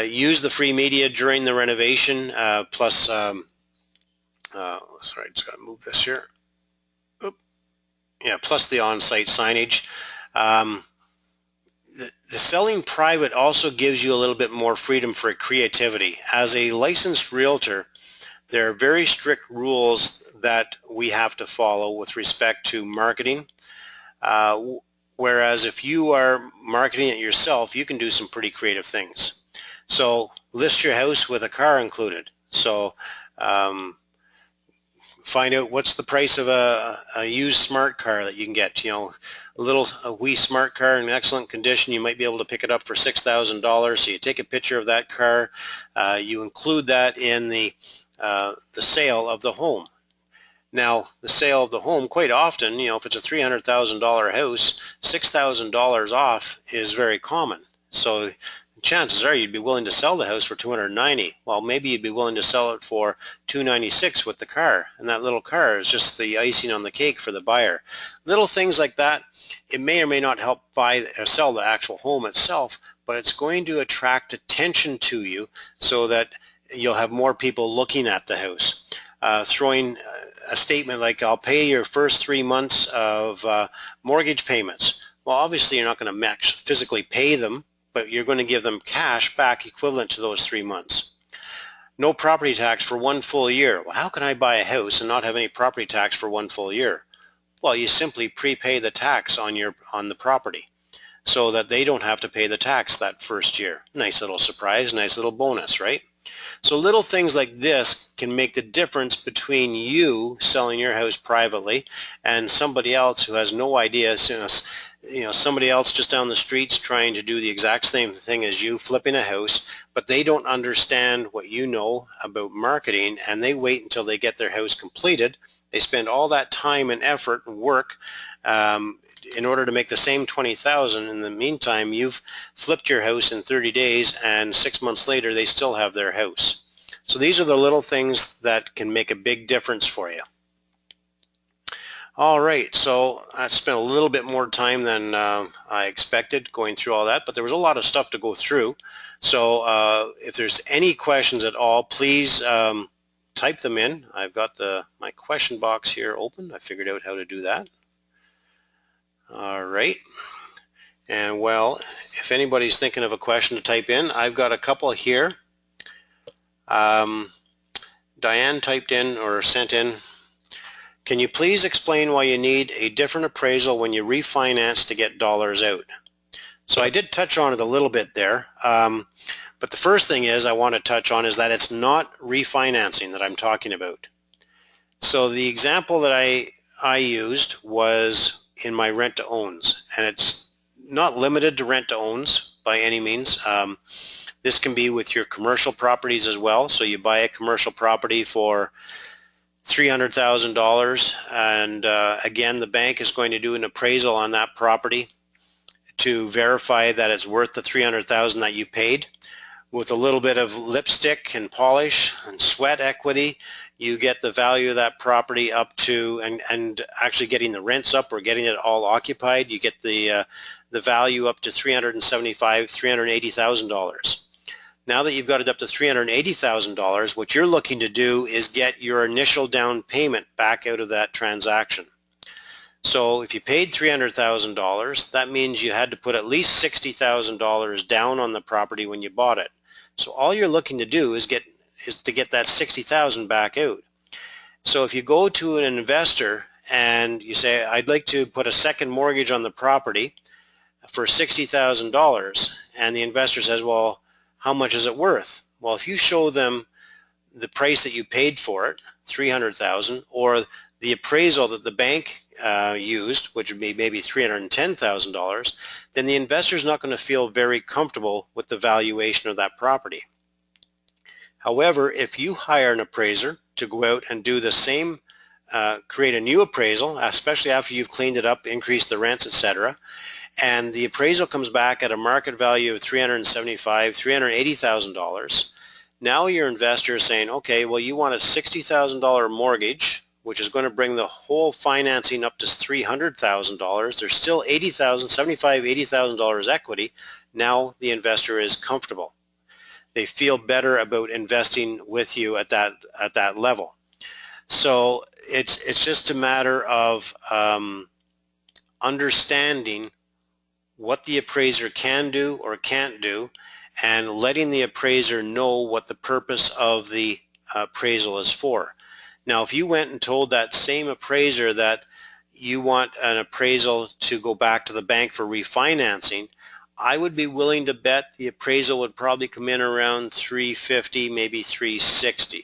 Use the free media during the renovation plus sorry, I just got to move this here. Oop. Yeah, plus the on-site signage. The selling private also gives you a little bit more freedom for creativity. As a licensed realtor, there are very strict rules that we have to follow with respect to marketing. Whereas if you are marketing it yourself, you can do some pretty creative things. So list your house with a car included. So find out what's the price of a used smart car that you can get. You know, a wee smart car in excellent condition, you might be able to pick it up for $6,000. So you take a picture of that car, you include that in the sale of the home. Now, the sale of the home, quite often, you know, if it's a $300,000 house, $6,000 off is very common. So chances are you'd be willing to sell the house for $290. Well, maybe you'd be willing to sell it for $296 with the car, and that little car is just the icing on the cake for the buyer. Little things like that, it may or may not help buy or sell the actual home itself, but it's going to attract attention to you so that you'll have more people looking at the house. Throwing a statement like, I'll pay your first 3 months of mortgage payments. Well, obviously you're not going to physically pay them, but you're going to give them cash back equivalent to those 3 months. No property tax for 1 full year. Well, how can I buy a house and not have any property tax for 1 full year? Well, you simply prepay the tax on the property so that they don't have to pay the tax that first year. Nice little surprise, nice little bonus, right? So little things like this can make the difference between you selling your house privately and somebody else who has no idea. You know, somebody else just down the street's trying to do the exact same thing as you, flipping a house, but they don't understand what you know about marketing, and they wait until they get their house completed. They spend all that time and effort and work in order to make the same $20,000. In the meantime, you've flipped your house in 30 days, and 6 months later, they still have their house. So these are the little things that can make a big difference for you. All right, so I spent a little bit more time than I expected going through all that, but there was a lot of stuff to go through. So if there's any questions at all, please type them in. I've got my question box here open. I figured out how to do that. All right. And well, if anybody's thinking of a question to type in, I've got a couple here. Diane typed in or sent in, can you please explain why you need a different appraisal when you refinance to get dollars out? So I did touch on it a little bit there, but the first thing I want to touch on is that it's not refinancing that I'm talking about. So the example that I used was in my rent-to-owns, and it's not limited to rent-to-owns by any means. This can be with your commercial properties as well. So you buy a commercial property for $300,000, and again, the bank is going to do an appraisal on that property to verify that it's worth the $300,000 that you paid. With a little bit of lipstick and polish and sweat equity, you get the value of that property up to, and actually getting the rents up or getting it all occupied, you get the value up to $375,000, $380,000. Now that you've got it up to $380,000, what you're looking to do is get your initial down payment back out of that transaction. So if you paid $300,000, that means you had to put at least $60,000 down on the property when you bought it. So all you're looking to do is to get that $60,000 back out. So if you go to an investor and you say, I'd like to put a second mortgage on the property for $60,000, and the investor says, well, how much is it worth? Well, if you show them the price that you paid for it, $300,000, or the appraisal that the bank used, which would be maybe $310,000, then the investor is not going to feel very comfortable with the valuation of that property. However, if you hire an appraiser to go out and do the same, create a new appraisal, especially after you've cleaned it up, increased the rents, etc., and the appraisal comes back at a market value of $375,000, $380,000, now your investor is saying, okay, well, you want a $60,000 mortgage, which is going to bring the whole financing up to $300,000. There's still $80,000, $75,000, $80,000 equity. Now the investor is comfortable. They feel better about investing with you at that level. So it's just a matter of understanding what the appraiser can do or can't do, and letting the appraiser know what the purpose of the appraisal is for. Now, if you went and told that same appraiser that you want an appraisal to go back to the bank for refinancing, I would be willing to bet the appraisal would probably come in around $350, maybe $360.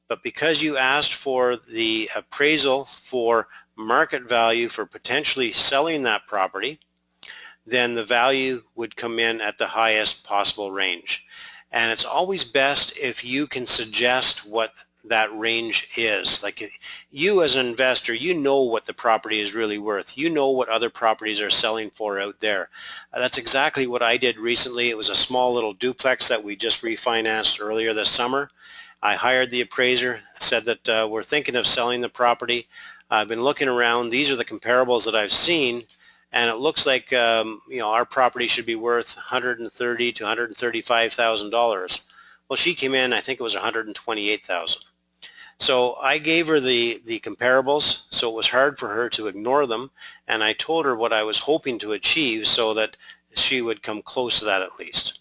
But because you asked for the appraisal for market value for potentially selling that property, then the value would come in at the highest possible range. And it's always best if you can suggest what that range is. Like, you as an investor, you know what the property is really worth. You know what other properties are selling for out there. That's exactly what I did recently. It was a small little duplex that we just refinanced earlier this summer. I hired the appraiser, said that we're thinking of selling the property. I've been looking around. These are the comparables that I've seen, and it looks like our property should be worth $130,000 to $135,000. Well, she came in, I think it was $128,000. So I gave her the comparables, so it was hard for her to ignore them, and I told her what I was hoping to achieve so that she would come close to that at least.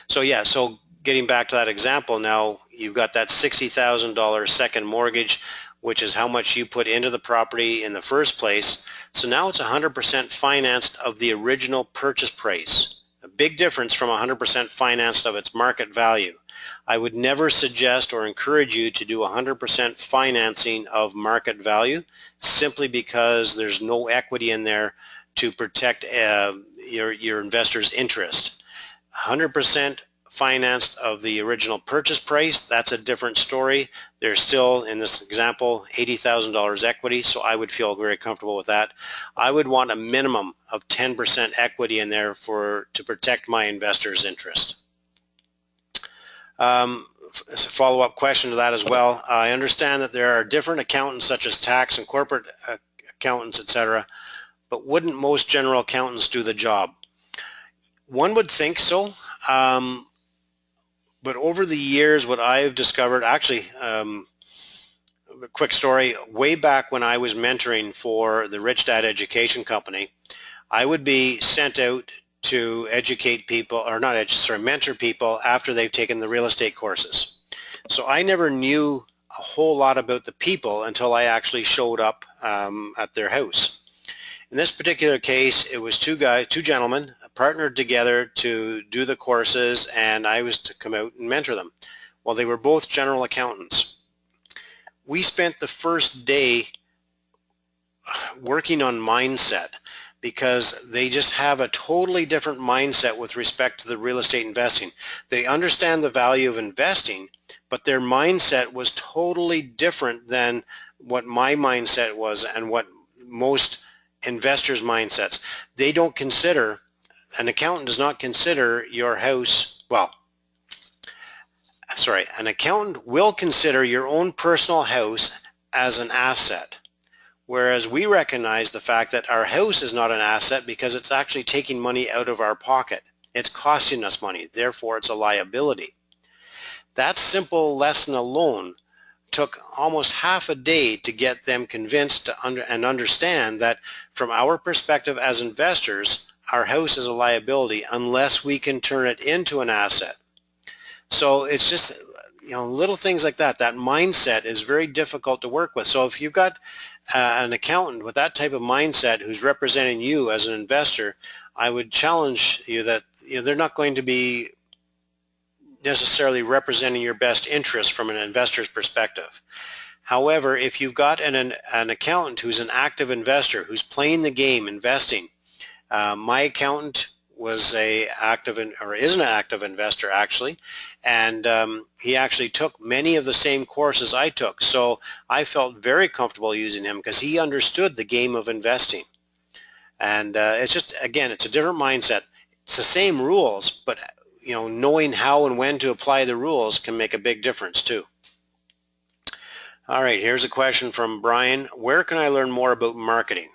So getting back to that example, now you've got that $60,000 second mortgage, which is how much you put into the property in the first place. So now it's 100% financed of the original purchase price. A big difference from 100% financed of its market value. I would never suggest or encourage you to do 100% financing of market value, simply because there's no equity in there to protect your investor's interest. 100% financed of the original purchase price, that's a different story. There's still, in this example, $80,000 equity, so I would feel very comfortable with that. I would want a minimum of 10% equity in there to protect my investor's interest. Follow-up question to that as well. I understand that there are different accountants such as tax and corporate accountants, etc., but wouldn't most general accountants do the job? One would think so, but over the years what I've discovered, actually, a quick story, way back when I was mentoring for the Rich Dad Education Company, I would be sent out to educate people, or not educate, sorry, mentor people after they've taken the real estate courses. So I never knew a whole lot about the people until I actually showed up at their house. In this particular case, it was two gentlemen partnered together to do the courses, and I was to come out and mentor them. Well, they were both general accountants. We spent the first day working on mindset, because they just have a totally different mindset with respect to the real estate investing. They understand the value of investing, but their mindset was totally different than what my mindset was and what most investors' mindsets. They don't consider, an accountant does not consider your house, well, sorry, an accountant will consider your own personal house as an asset. Whereas we recognize the fact that our house is not an asset because it's actually taking money out of our pocket. It's costing us money, therefore it's a liability. That simple lesson alone took almost half a day to get them convinced to understand that from our perspective as investors, our house is a liability unless we can turn it into an asset. So it's just, little things like that. That mindset is very difficult to work with. So if you've got an accountant with that type of mindset who's representing you as an investor, I would challenge you that they're not going to be necessarily representing your best interest from an investor's perspective. However, if you've got an accountant who's an active investor, who's playing the game, investing, my accountant was is an active investor actually, and he actually took many of the same courses I took, so I felt very comfortable using him because he understood the game of investing. And it's just, again, it's a different mindset. It's the same rules, but knowing how and when to apply the rules can make a big difference too. All right, here's a question from Brian. Where can I learn more about marketing?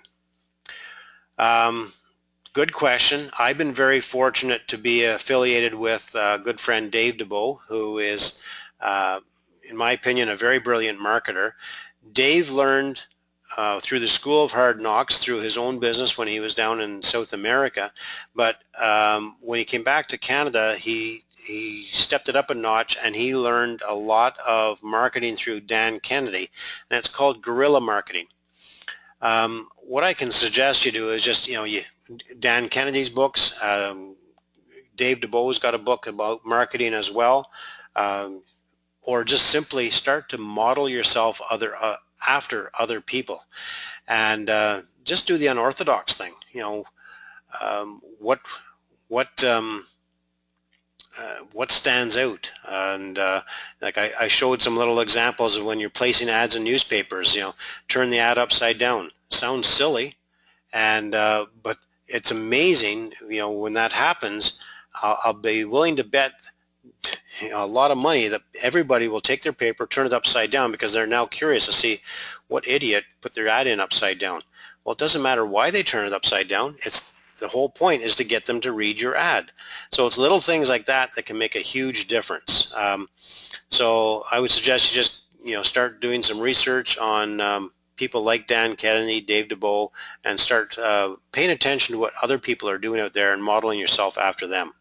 Good question. I've been very fortunate to be affiliated with a good friend Dave Dubeau, who is, in my opinion, a very brilliant marketer. Dave learned through the School of Hard Knocks, through his own business when he was down in South America, but when he came back to Canada, he stepped it up a notch and he learned a lot of marketing through Dan Kennedy, and it's called guerrilla marketing. What I can suggest you do is just, Dan Kennedy's books, Dave Dubeau's got a book about marketing as well, or just simply start to model yourself after other people, and just do the unorthodox thing. What stands out, and like I showed some little examples of when you're placing ads in newspapers. Turn the ad upside down. Sounds silly, and but it's amazing. When that happens, I'll be willing to bet a lot of money that everybody will take their paper, turn it upside down, because they're now curious to see what idiot put their ad in upside down. Well, it doesn't matter why they turn it upside down. The whole point is to get them to read your ad. So it's little things like that that can make a huge difference. So I would suggest you just start doing some research on people like Dan Kennedy, Dave Dubeau, and start paying attention to what other people are doing out there and modeling yourself after them.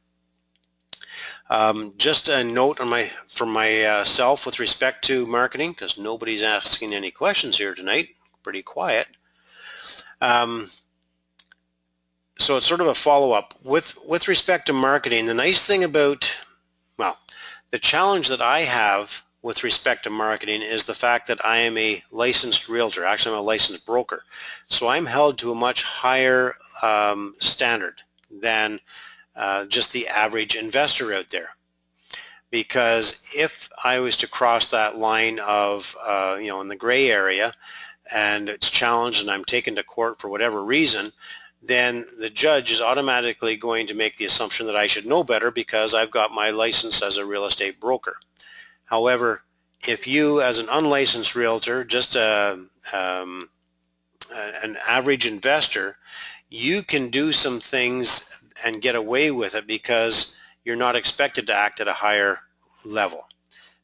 Just a note from myself with respect to marketing, because nobody's asking any questions here tonight. Pretty quiet. So it's sort of a follow-up. With respect to marketing, the nice thing about, well, the challenge that I have with respect to marketing is the fact that I am a licensed realtor. Actually, I'm a licensed broker. So I'm held to a much higher standard than just the average investor out there. Because if I was to cross that line of, in the gray area, and it's challenged and I'm taken to court for whatever reason, then the judge is automatically going to make the assumption that I should know better because I've got my license as a real estate broker. However, if you, as an unlicensed realtor, just an average investor, you can do some things and get away with it because you're not expected to act at a higher level.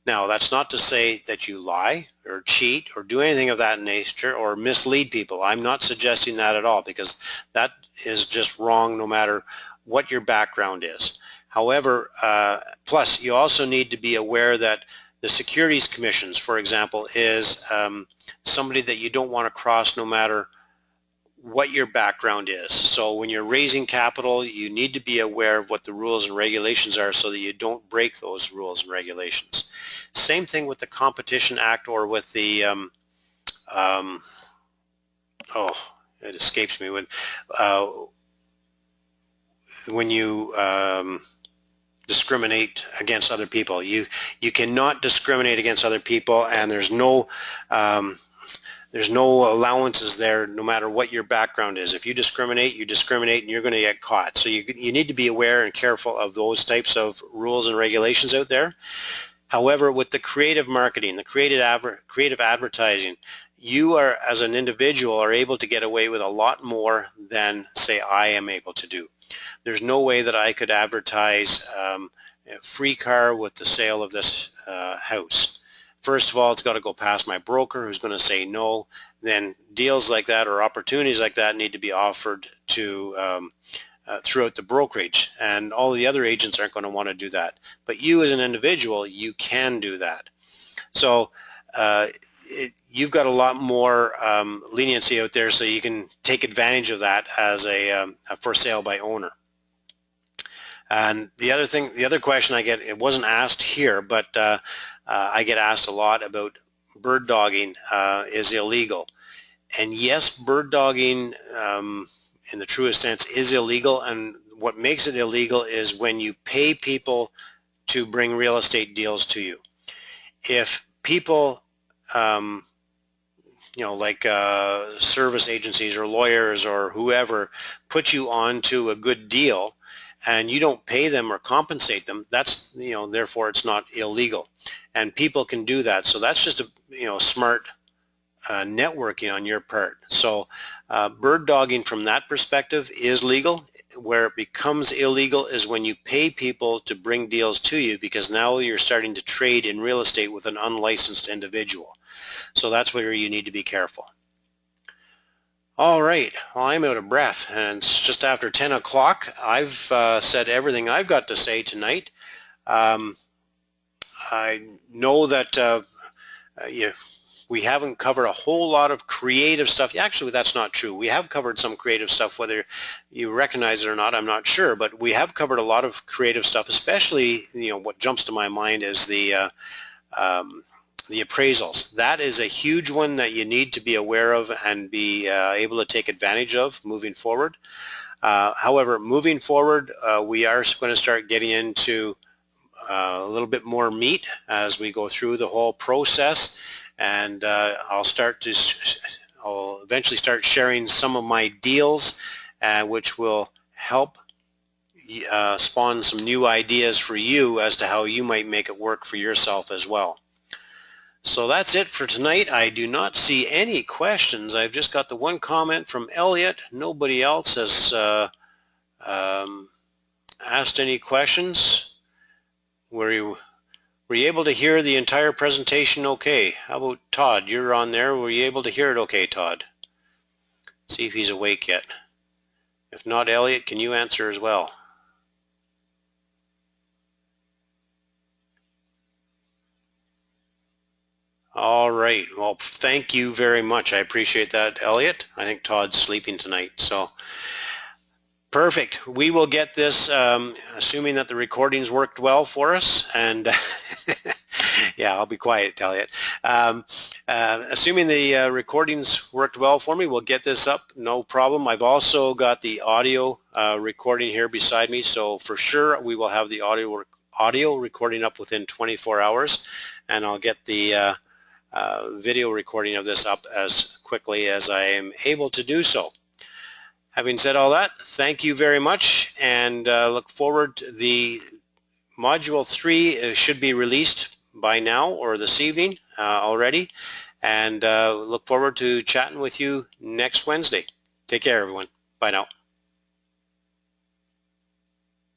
Now, that's not to say that you lie or cheat or do anything of that nature or mislead people. I'm not suggesting that at all, because that is just wrong no matter what your background is. However, plus you also need to be aware that the Securities Commissions, for example, is somebody that you don't want to cross no matter what your background is. So when you're raising capital, you need to be aware of what the rules and regulations are so that you don't break those rules and regulations. Same thing with the Competition Act or with the it escapes me, when you discriminate against other people. You cannot discriminate against other people, and there's no allowances there no matter what your background is. If you discriminate, and you're going to get caught. So you need to be aware and careful of those types of rules and regulations out there. However, with the creative marketing, the creative advertising, you are, as an individual, are able to get away with a lot more than, say, I am able to do. There's no way that I could advertise a free car with the sale of this house. First of all, it's got to go past my broker, who's going to say no. Then deals like that or opportunities like that need to be offered to throughout the brokerage, and all the other agents aren't going to want to do that. But you, as an individual, you can do that. So you've got a lot more leniency out there, so you can take advantage of that as a for sale by owner. And the other question I get, it wasn't asked here, but I get asked a lot about bird dogging is illegal. And yes, bird dogging in the truest sense is illegal, and what makes it illegal is when you pay people to bring real estate deals to you. If people like service agencies or lawyers or whoever put you onto a good deal and you don't pay them or compensate them, that's, therefore it's not illegal. And people can do that. So that's just a, smart networking on your part. So bird dogging from that perspective is legal. Where it becomes illegal is when you pay people to bring deals to you, because now you're starting to trade in real estate with an unlicensed individual. So that's where you need to be careful. All right, well, I'm out of breath, and it's just after 10 o'clock. I've said everything I've got to say tonight. I know that we haven't covered a whole lot of creative stuff. Actually, that's not true. We have covered some creative stuff. Whether you recognize it or not, I'm not sure, but we have covered a lot of creative stuff, especially, what jumps to my mind is the appraisals. That is a huge one that you need to be aware of and be able to take advantage of moving forward. However, moving forward, we are going to start getting into a little bit more meat as we go through the whole process, and I'll eventually start sharing some of my deals, which will help spawn some new ideas for you as to how you might make it work for yourself as well. So that's it for tonight. I do not see any questions. I've just got the one comment from Elliot. Nobody else has asked any questions. Were you able to hear the entire presentation okay? How about Todd? You're on there. Were you able to hear it okay, Todd? See if he's awake yet. If not, Elliot, can you answer as well? All right. Well, thank you very much. I appreciate that, Elliot. I think Todd's sleeping tonight. So, perfect. We will get this, assuming that the recordings worked well for us. And yeah, I'll be quiet, Elliot. Assuming the recordings worked well for me, we'll get this up. No problem. I've also got the audio recording here beside me. So for sure, we will have the audio recording up within 24 hours. And I'll get the video recording of this up as quickly as I am able to do so. Having said all that, thank you very much, and look forward to the Module 3 should be released by now or this evening already, and look forward to chatting with you next Wednesday. Take care, everyone. Bye now.